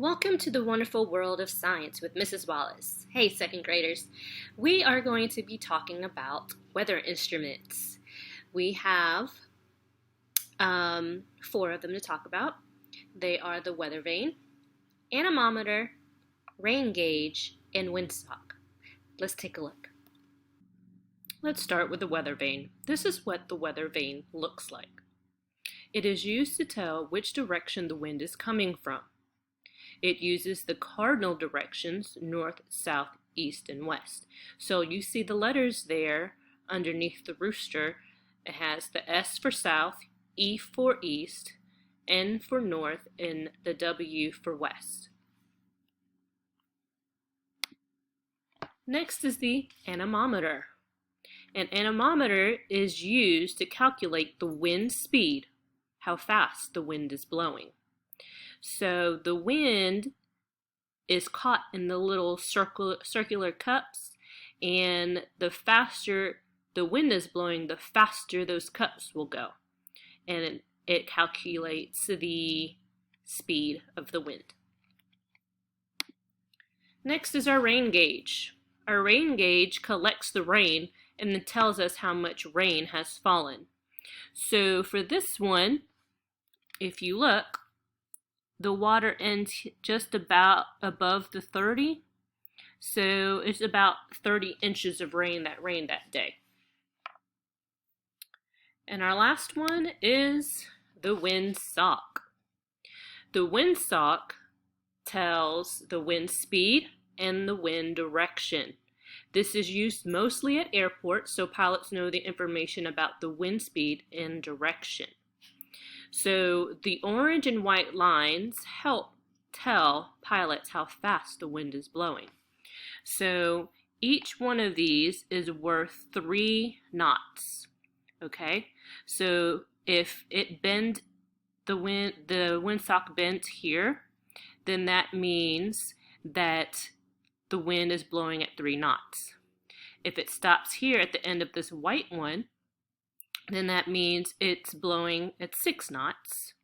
Welcome to the wonderful world of science with Mrs. Wallace. Hey, second graders. We are going to be talking about weather instruments. We have four of them to talk about. They are the Weathervane, Anemometer, rain gauge, and windsock. Let's take a look. Let's start with the Weathervane. This is what the Weathervane looks like. It is used to tell which direction the wind is coming from. It uses the cardinal directions, north, south, east, and west. So you see the letters there underneath the rooster. It has the S for south, E for east, N for north, and the W for west. Next is the anemometer. An anemometer is used to calculate the wind speed, how fast the wind is blowing. So the wind is caught in the little circular cups, and the faster the wind is blowing, the faster those cups will go. And it calculates the speed of the wind. Next is our rain gauge. Our rain gauge collects the rain and then tells us how much rain has fallen. So for this one, if you look, the water ends just about above the 30. So it's about 30 inches of rain that rained that day. And our last one is the windsock. The windsock tells the wind speed and the wind direction. This is used mostly at airports, so pilots know the information about the wind speed and direction. So the orange and white lines help tell pilots how fast the wind is blowing. So each one of these is worth 3 knots. Okay, so if it bend the windsock bent here, then that means that the wind is blowing at 3 knots. If it stops here at the end of this white one, then that means it's blowing at 6 knots.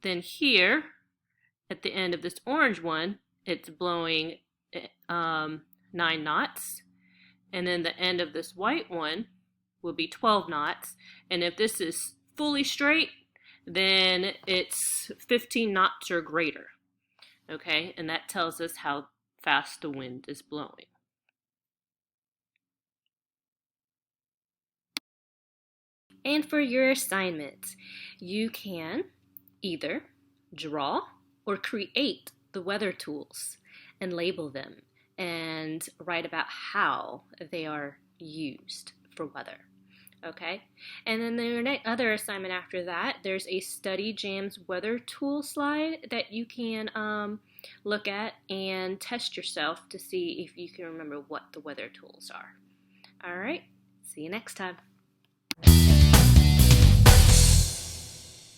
Then here, at the end of this orange one, it's blowing 9 knots. And then the end of this white one will be 12 knots. And if this is fully straight, then it's 15 knots or greater. Okay, and that tells us how fast the wind is blowing. And for your assignment, you can either draw or create the weather tools and label them and write about how they are used for weather. Okay, and then the other assignment after that, there's a Study Jams weather tool slide that you can look at and test yourself to see if you can remember what the weather tools are. All right, see you next time.